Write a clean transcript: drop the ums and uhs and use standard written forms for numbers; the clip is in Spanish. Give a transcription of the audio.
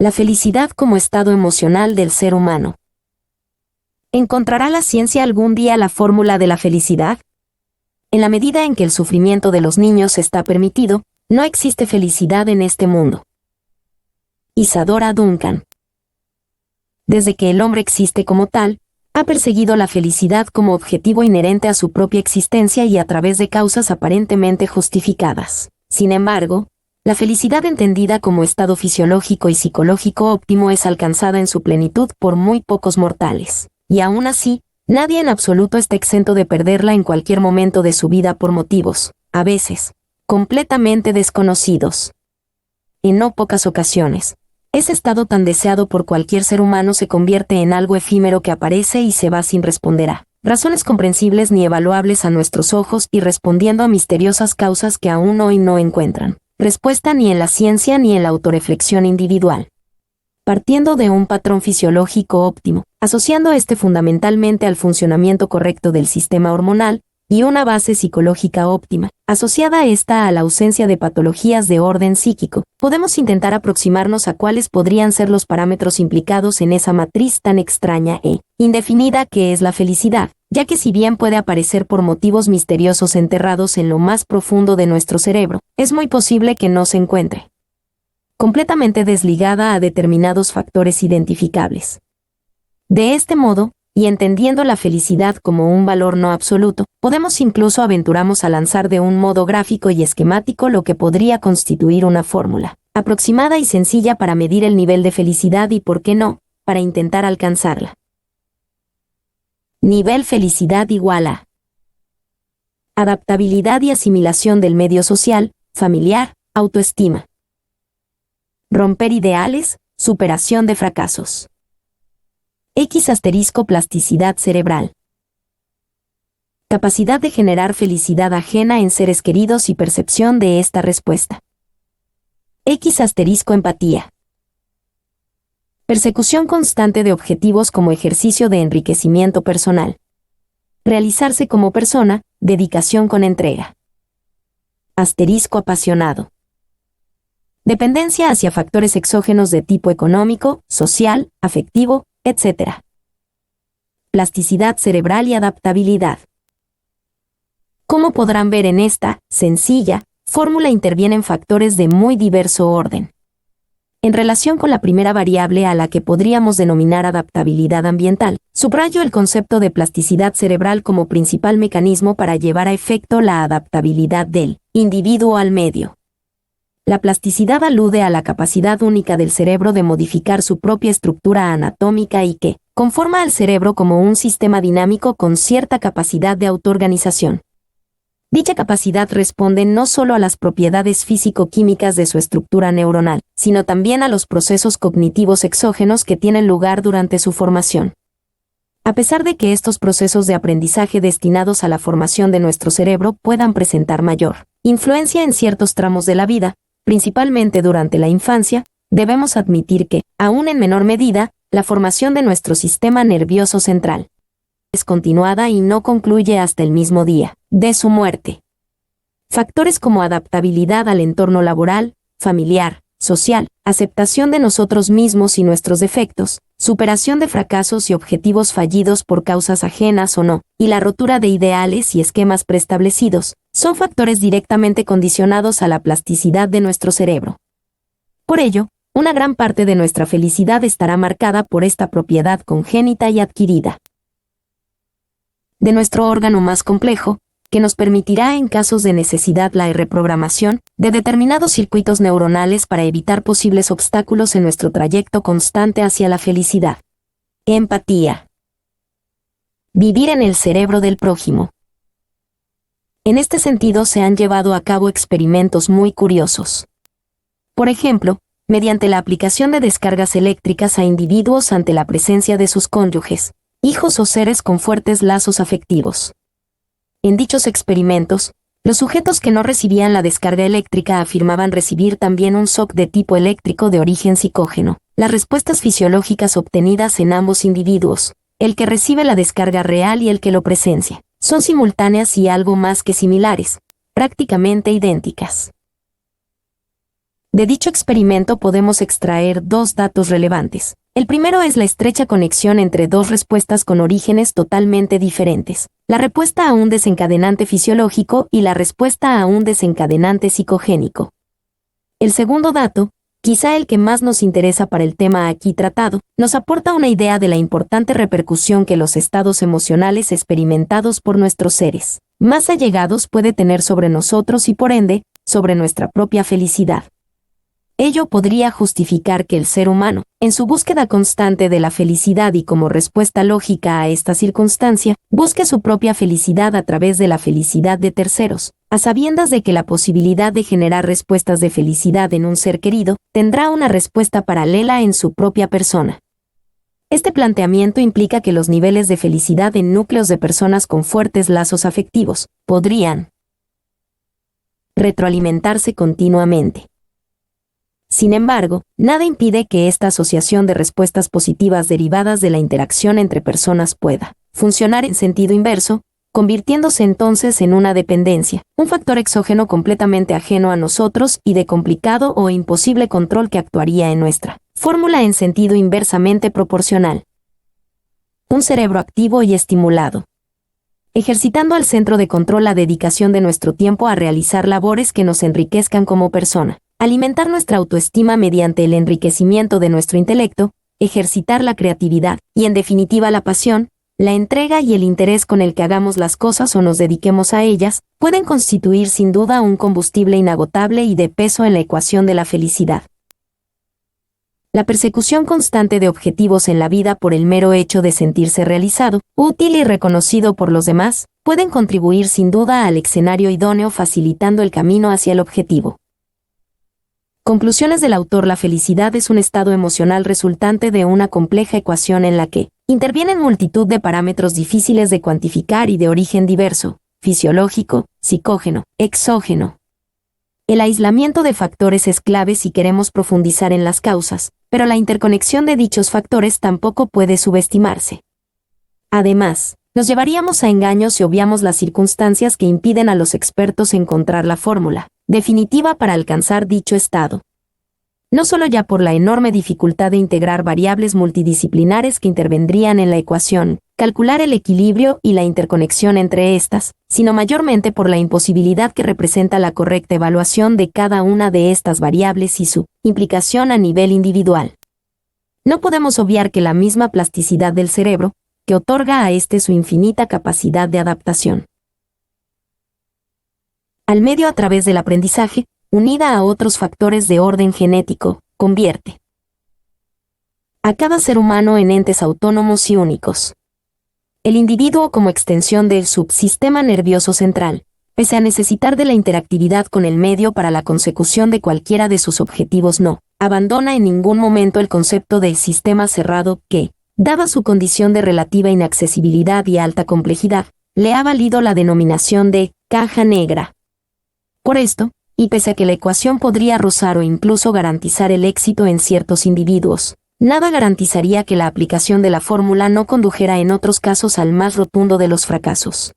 La felicidad como estado emocional del ser humano. ¿Encontrará la ciencia algún día la fórmula de la felicidad? En la medida en que el sufrimiento de los niños está permitido, no existe felicidad en este mundo. Isadora Duncan. Desde que el hombre existe como tal, ha perseguido la felicidad como objetivo inherente a su propia existencia y a través de causas aparentemente justificadas. Sin embargo, la felicidad entendida como estado fisiológico y psicológico óptimo es alcanzada en su plenitud por muy pocos mortales. Y aún así, nadie en absoluto está exento de perderla en cualquier momento de su vida por motivos, a veces, completamente desconocidos. En no pocas ocasiones, ese estado tan deseado por cualquier ser humano se convierte en algo efímero que aparece y se va sin responder a razones comprensibles ni evaluables a nuestros ojos y respondiendo a misteriosas causas que aún hoy no encuentran respuesta ni en la ciencia ni en la autorreflexión individual. Partiendo de un patrón fisiológico óptimo, asociando este fundamentalmente al funcionamiento correcto del sistema hormonal, y una base psicológica óptima, asociada a esta a la ausencia de patologías de orden psíquico, podemos intentar aproximarnos a cuáles podrían ser los parámetros implicados en esa matriz tan extraña e indefinida que es la felicidad, ya que si bien puede aparecer por motivos misteriosos enterrados en lo más profundo de nuestro cerebro, es muy posible que no se encuentre completamente desligada a determinados factores identificables. De este modo, y entendiendo la felicidad como un valor no absoluto, podemos incluso aventurarnos a lanzar de un modo gráfico y esquemático lo que podría constituir una fórmula aproximada y sencilla para medir el nivel de felicidad y, por qué no, para intentar alcanzarla. Nivel felicidad igual a adaptabilidad y asimilación del medio social, familiar, autoestima. Romper ideales, superación de fracasos. Plasticidad cerebral. Capacidad de generar felicidad ajena en seres queridos y percepción de esta respuesta. Empatía. Persecución constante de objetivos como ejercicio de enriquecimiento personal. Realizarse como persona, dedicación con entrega. Apasionado. Dependencia hacia factores exógenos de tipo económico, social, afectivo, etc. Plasticidad cerebral y adaptabilidad. Como podrán ver en esta, sencilla, fórmula intervienen factores de muy diverso orden. En relación con la primera variable a la que podríamos denominar adaptabilidad ambiental, subrayo el concepto de plasticidad cerebral como principal mecanismo para llevar a efecto la adaptabilidad del individuo al medio. La plasticidad alude a la capacidad única del cerebro de modificar su propia estructura anatómica y que conforma al cerebro como un sistema dinámico con cierta capacidad de autoorganización. Dicha capacidad responde no solo a las propiedades físico-químicas de su estructura neuronal, sino también a los procesos cognitivos exógenos que tienen lugar durante su formación. A pesar de que estos procesos de aprendizaje destinados a la formación de nuestro cerebro puedan presentar mayor influencia en ciertos tramos de la vida, principalmente durante la infancia, debemos admitir que, aún en menor medida, la formación de nuestro sistema nervioso central es continuada y no concluye hasta el mismo día de su muerte. Factores como adaptabilidad al entorno laboral, familiar, social, aceptación de nosotros mismos y nuestros defectos, superación de fracasos y objetivos fallidos por causas ajenas o no, y la rotura de ideales y esquemas preestablecidos, son factores directamente condicionados a la plasticidad de nuestro cerebro. Por ello, una gran parte de nuestra felicidad estará marcada por esta propiedad congénita y adquirida de nuestro órgano más complejo, que nos permitirá en casos de necesidad la reprogramación de determinados circuitos neuronales para evitar posibles obstáculos en nuestro trayecto constante hacia la felicidad. Empatía. Vivir en el cerebro del prójimo. En este sentido se han llevado a cabo experimentos muy curiosos. Por ejemplo, mediante la aplicación de descargas eléctricas a individuos ante la presencia de sus cónyuges, hijos o seres con fuertes lazos afectivos. En dichos experimentos, los sujetos que no recibían la descarga eléctrica afirmaban recibir también un shock de tipo eléctrico de origen psicógeno. Las respuestas fisiológicas obtenidas en ambos individuos, el que recibe la descarga real y el que lo presencia, son simultáneas y algo más que similares, prácticamente idénticas. De dicho experimento podemos extraer dos datos relevantes. El primero es la estrecha conexión entre dos respuestas con orígenes totalmente diferentes: la respuesta a un desencadenante fisiológico y la respuesta a un desencadenante psicogénico. El segundo dato, quizá el que más nos interesa para el tema aquí tratado, nos aporta una idea de la importante repercusión que los estados emocionales experimentados por nuestros seres más allegados puede tener sobre nosotros y por ende, sobre nuestra propia felicidad. Ello podría justificar que el ser humano, en su búsqueda constante de la felicidad y como respuesta lógica a esta circunstancia, busque su propia felicidad a través de la felicidad de terceros, a sabiendas de que la posibilidad de generar respuestas de felicidad en un ser querido tendrá una respuesta paralela en su propia persona. Este planteamiento implica que los niveles de felicidad en núcleos de personas con fuertes lazos afectivos podrían retroalimentarse continuamente. Sin embargo, nada impide que esta asociación de respuestas positivas derivadas de la interacción entre personas pueda funcionar en sentido inverso, convirtiéndose entonces en una dependencia, un factor exógeno completamente ajeno a nosotros y de complicado o imposible control que actuaría en nuestra fórmula en sentido inversamente proporcional. Un cerebro activo y estimulado, ejercitando al centro de control la dedicación de nuestro tiempo a realizar labores que nos enriquezcan como persona. Alimentar nuestra autoestima mediante el enriquecimiento de nuestro intelecto, ejercitar la creatividad y, en definitiva, la pasión, la entrega y el interés con el que hagamos las cosas o nos dediquemos a ellas, pueden constituir sin duda un combustible inagotable y de peso en la ecuación de la felicidad. La persecución constante de objetivos en la vida por el mero hecho de sentirse realizado, útil y reconocido por los demás, pueden contribuir sin duda al escenario idóneo facilitando el camino hacia el objetivo. Conclusiones del autor: la felicidad es un estado emocional resultante de una compleja ecuación en la que intervienen multitud de parámetros difíciles de cuantificar y de origen diverso: fisiológico, psicógeno, exógeno. El aislamiento de factores es clave si queremos profundizar en las causas, pero la interconexión de dichos factores tampoco puede subestimarse. Además, nos llevaríamos a engaños si obviamos las circunstancias que impiden a los expertos encontrar la fórmula definitiva para alcanzar dicho estado. No solo ya por la enorme dificultad de integrar variables multidisciplinares que intervendrían en la ecuación, calcular el equilibrio y la interconexión entre estas, sino mayormente por la imposibilidad que representa la correcta evaluación de cada una de estas variables y su implicación a nivel individual. No podemos obviar que la misma plasticidad del cerebro, que otorga a este su infinita capacidad de adaptación al medio a través del aprendizaje, unida a otros factores de orden genético, convierte a cada ser humano en entes autónomos y únicos. El individuo como extensión del subsistema nervioso central, pese a necesitar de la interactividad con el medio para la consecución de cualquiera de sus objetivos, no abandona en ningún momento el concepto del sistema cerrado que, dada su condición de relativa inaccesibilidad y alta complejidad, le ha valido la denominación de caja negra. Por esto, y pese a que la ecuación podría rozar o incluso garantizar el éxito en ciertos individuos, nada garantizaría que la aplicación de la fórmula no condujera en otros casos al más rotundo de los fracasos.